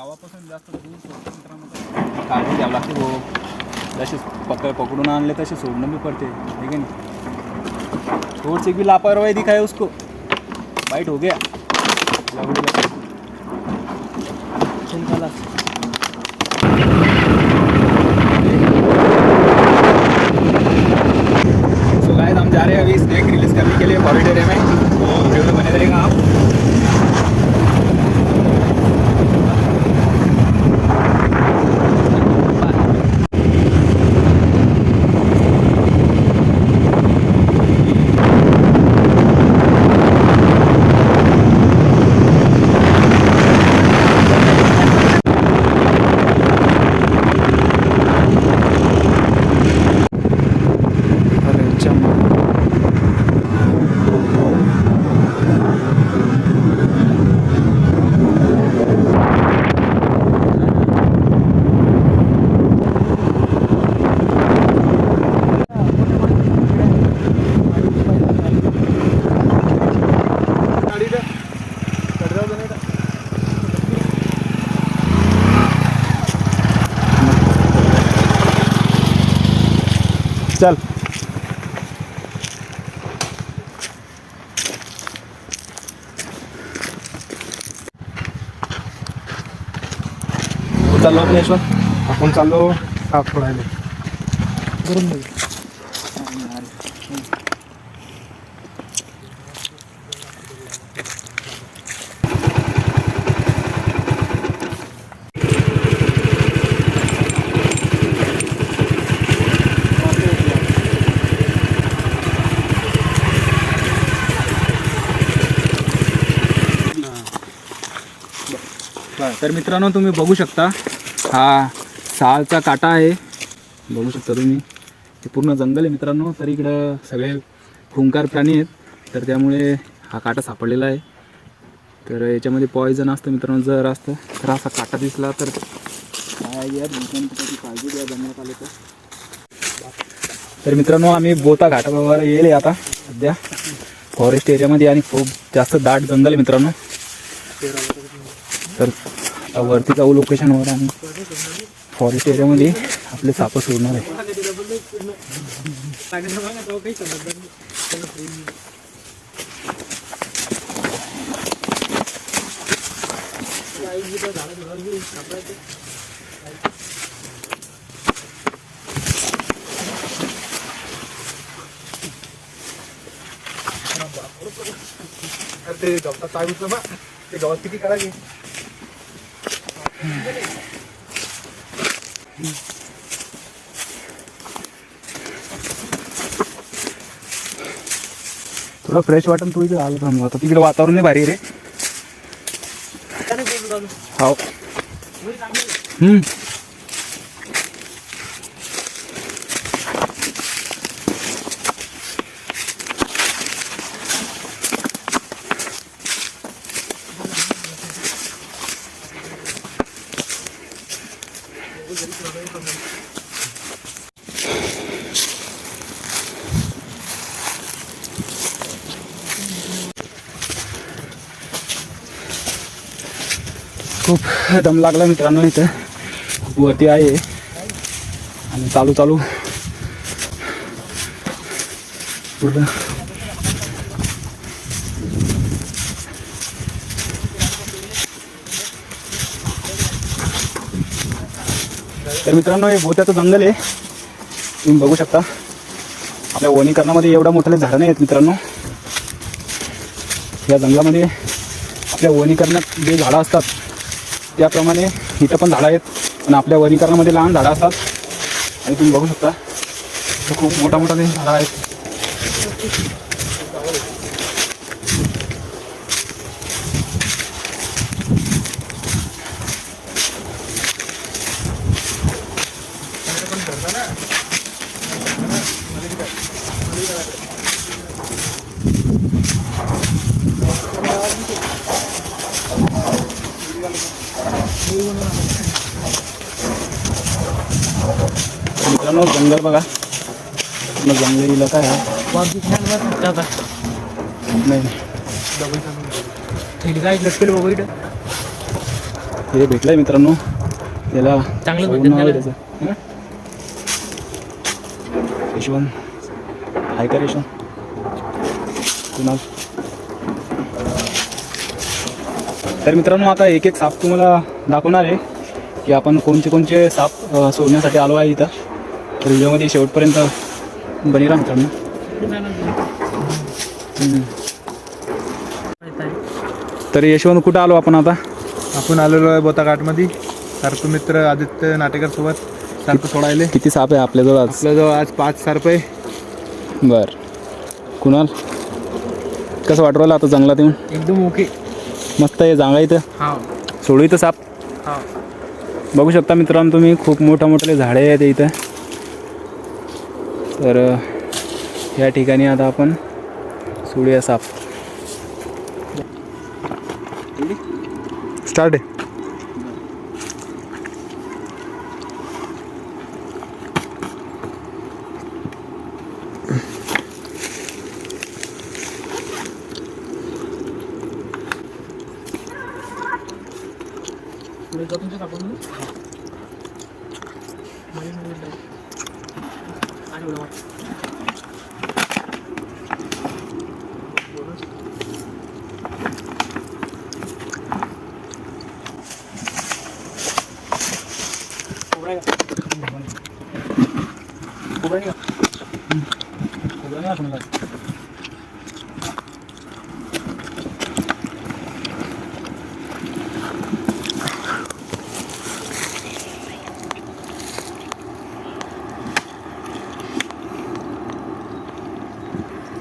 गावापासून जास्त दूर सोडतो मित्रांनो, काढून द्यावं लागते भाऊ. जसे पकडून आणले तसे सोडणं भी पडते, ठीक है नहीं. थोड़ी सी भी लापरवाही दिखाए उसको, बाइट हो गया. सो गाइस हम जा रहे हैं अभी स्नैक रिलीज करने के लिए हॉलिडे एरिया में, तो वीडियो में बने रहेगा आप. चल चाललो आपल्याश्वर, आपण चाललो साप सोडायला. तर मित्रांनो तुम्ही बघू शकता, हा सालचा काटा आहे, बघू शकता तुम्ही. हे पूर्ण जंगल आहे मित्रांनो. तर इकडं सगळे खुंकार प्राणी आहेत, तर त्यामुळे हा काटा सापडलेला आहे. तर याच्यामध्ये पॉयझन असतं मित्रांनो, जर असतं तर असा काटा दिसला तर काय यार त्याची काळजी द्या जंगलात आले तर. मित्रांनो आम्ही बोता घाटावर येईल आता सध्या फॉरेस्ट एरियामध्ये, आणि खूप जास्त दाट जंगल आहे मित्रांनो. तर वरती जाऊ लोकेशनवर आणि फॉरेस्ट एरियामध्ये आपले साप सोडणार आहे. ते गवतात काय उचलं बा, ते गवत किती करायचे. थोडं फ्रेश वाटन तू इकडे आलं थांबू. आता तिकडे वातावरण नाही भारी रे. हो खूप दम लागला मित्रांनो. इथं वरती आहे आणि चालू पूर्ण तर मित्रांनो हे भोत्याचं जंगल आहे, तुम्ही बघू शकता. आपल्या वनीकरणामध्ये एवढा मोठे झाडं नाही आहेत मित्रांनो. या जंगलामध्ये आपल्या वनीकरणात जे झाडं असतात त्याप्रमाणे इथं पण झाडं आहेत, पण आपल्या वनीकरणामध्ये लहान झाडं असतात. आणि तुम्ही बघू शकता खूप मोठा ते झाडं आहेत. मित्रांनो जंगल बघा, जंगली इलाका आहे नाही. हे भेटलंय मित्रांनो, त्याला चांगलं नाव भेटलं आहे त्याला. त्याचं. हं? यशवंत आहे का यशवंत कुणाल. तर मित्रांनो आता एक एक साप तुम्हाला दाखवणार आहे की आपण कोणते कोणते साप सोडण्यासाठी आलो आहे इथं. तर व्हिडिओमध्ये शेवटपर्यंत बनी राहा मित्रांनो. तर यशवंत कुठं आलो आपण आता? आपण आलेलो आहे बोताघाटमध्ये सर्प मित्र आदित्य नाटेकर सोबत सर्प सोडायले. किती साप आहे आपल्याजवळ आज? आपल्याजवळ आज 5 सर्प आहे. बरं कुणाल कसं वाटू राहिलं आता जंगलात येऊन? एकदम ओके. मस्त आहे जागा इथं. हा सोडू इथं साप. हा. बघू शकता मित्रांनो तुम्ही, खूप मोठे झाडे आहेत इथं. तर या ठिकाणी आता आपण सोडूया साप. स्टार्ट आहे.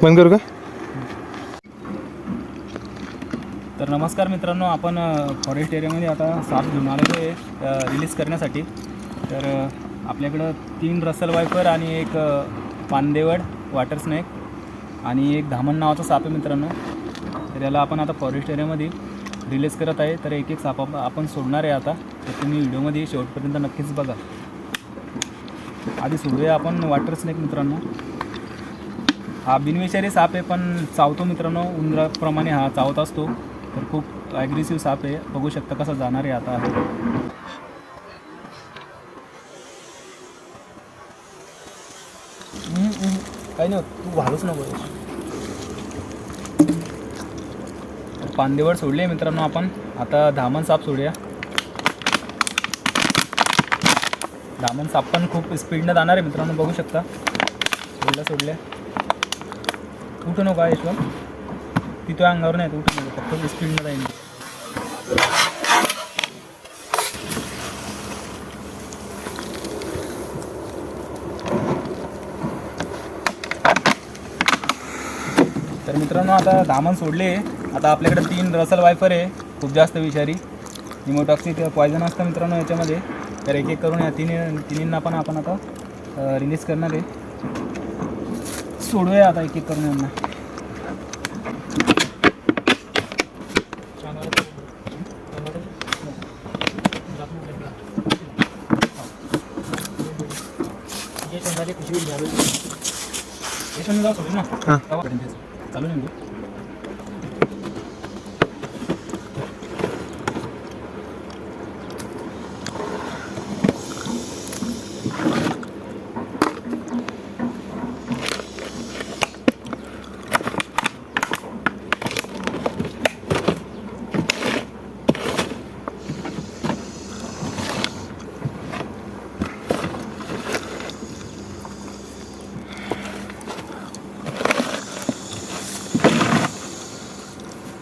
बंद करू का? तर नमस्कार मित्रांनो, आपण फॉरेस्ट एरियामध्ये आता साप घेऊन आलेलो आहे रिलीज करण्यासाठी. तर आपल्याकडं 3 रसल वायपर आणि एक पानदेवड वॉटर स्नेक आणि एक धामण नावाचा साप आहे मित्रांनो. तर याला आपण आता फॉरेस्ट एरियामध्ये रिलीज करत आहे. तर एक एक साप आपण सोडणार आहे आता. तर तुम्ही व्हिडिओमध्ये शेवटपर्यंत नक्कीच बघा. आधी सोडूया आपण वॉटर स्नेक मित्रांनो. हा बिनविषारी साप आहे पण चावतो मित्रांनो, उंदराप्रमाणे हा चावत असतो. तर खूप ॲग्रेसिव्ह साप आहे. बघू शकता कसा जाणार आहे आता. काही नाही होत, तू घालूच नको. पानदेवड सोडले मित्रांनो आपण. आता धामण साप सोडूया. धामण साप पण खूप स्पीडनं जाणार आहे मित्रांनो, बघू शकता. सोडल्या उठू नका यशवंत, ती तो अंगावर नाही, उठू नका, फक्त स्पीडनं जाईल. तर मित्रांनो आता धामण सोडले. आता आपल्याकडे 3 रसल वायपर आहे, खूप जास्त विषारी निमोटॉक्सिक पॉयझन असतं मित्रांनो याच्यामध्ये. तर एक एक करून या तिन्हींना पण आपण आता रिलीज करणार आहे. सोडूया आता एक एक करून यांना. सोडू ना चालू नाही.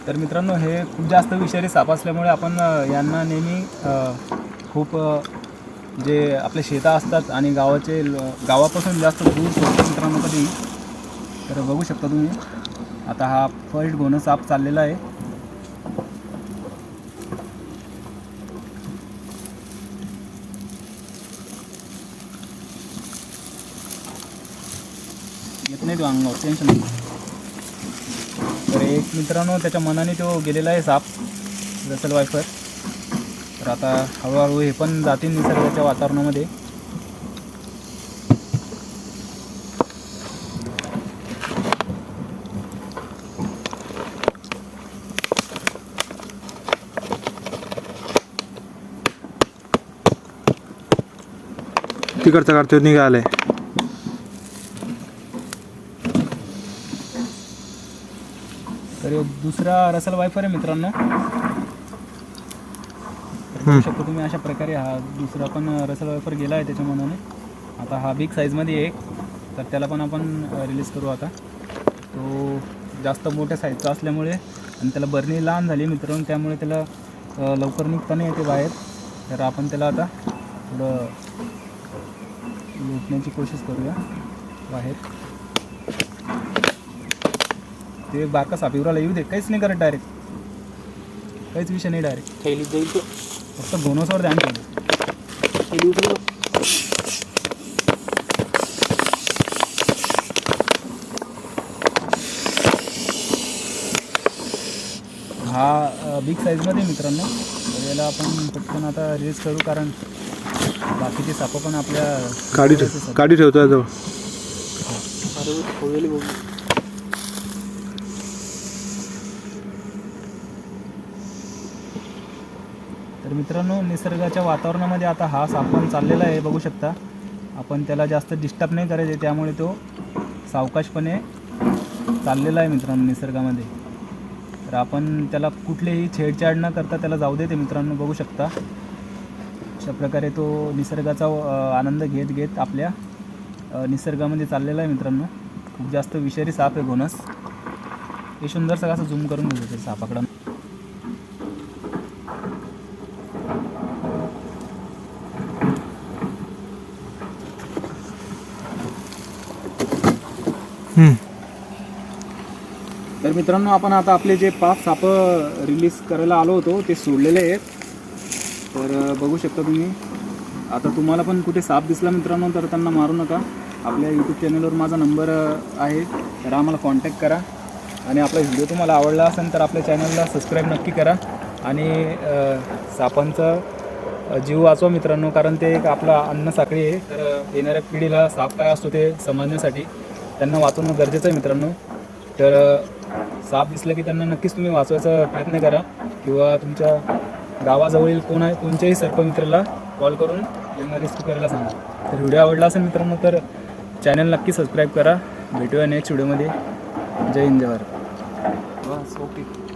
तर मित्रांनो हे खूप जास्त विषारी साप असल्यामुळे आपण यांना नेहमी खूप जे आपले शेतं असतात आणि गावापासून जास्त दूर सोडतो मित्रांनो कधी. तर बघू शकता तुम्ही आता हा फर्स्ट घोणं साप चाललेला आहे. येत नाही तो अंगावर, टेन्शन नाही. तर एक मित्रांनो त्याच्या मनाने तो गेलेला आहे साप रसल वायपर. तर आता हळूहळू हे पण जातील निसर्गाच्या वातावरणामध्ये. तिकडचा काढतो निघालाय. तर ह्यो दुसरा रसल वायफर आहे मित्रांनो. बघू शकता तुम्ही अशा प्रकारे हा दुसरा पण रसल वायफर गेला आहे त्याच्या मनाने. आता हा बिग साईजमध्ये आहे तर त्याला पण आपण रिलीज करू. आता तो जास्त मोठ्या साईजचा असल्यामुळे आणि त्याला बर्नी लहान झाली मित्रांनो, त्यामुळे त्याला लवकर निघता नाही येते बाहेर. तर आपण त्याला आता थोडं लुटण्याची कोशिश करूया बाहेर. ते बारका सापीवराला येऊ दे, काहीच नाही करत डायरेक्ट, काहीच विषय नाही. डायरेक्ट थैली जाईल तो फक्त बोनसवर ध्यान ठेवलं. थैली उचलू. हा बिग साईजमध्ये मित्रांनो. तर याला आपण पटकन आता रिलीज करू, कारण बाकीचे सापं पण आपल्या काडी ठेवतो जवळ. अरे खोवेली बघू. तर मित्रांनो, निसर्गाच्या वातावरणामध्ये आता हा साप पण चाललेला आहे. बघू शकता आपण त्याला जास्त डिस्टर्ब नाही करायचे, त्यामुळे तो सावकाशपणे चाललेला आहे मित्रांनो निसर्गामध्ये. तर आपण त्याला कुठलीही छेडछाड न करता त्याला जाऊ देते मित्रांनो. बघू शकता अशा प्रकारे तो निसर्गाचा आनंद घेत घेत आपल्या निसर्गामध्ये चाललेला आहे मित्रांनो. खूप जास्त विषारी साप आहे घोणस. हे सुंदरसं असं झूम करून घेऊ शकतो सापाकडं. तर मित्रांनो, आपण आता आपले जे 5 साप रिलीज करायला आलो होतो ते सोडलेले आहेत. तर बघू शकता तुम्ही. आता तुम्हाला पण कुठे साप दिसला मित्रांनो तर त्यांना मारू नका. आपल्या यूट्यूब चॅनलवर माझा नंबर आहे, तर आम्हाला कॉन्टॅक्ट करा. आणि आपला व्हिडिओ तुम्हाला आवडला असेल तर आपल्या चॅनलला सबस्क्राईब नक्की करा. आणि सापांचा जीव वाचवा मित्रांनो, कारण ते एक आपला अन्न साखळी आहे. तर येणाऱ्या पिढीला साप काय असतो ते समजण्यासाठी त्यांना वाचवणं गरजेचं आहे मित्रांनो. तर साप दिसलं की त्यांना नक्कीच तुम्ही वाचवायचा प्रयत्न करा, किंवा तुमच्या गावाजवळील कोणत्याही सर्पमित्राला कॉल करून त्यांना रेस्क्यू करायला सांगा. तर व्हिडिओ आवडला असेल मित्रांनो तर चॅनल नक्की सबस्क्राईब करा. भेटूया नेक्स्ट व्हिडिओमध्ये. जय हिंद, जय भारत. बस ओके.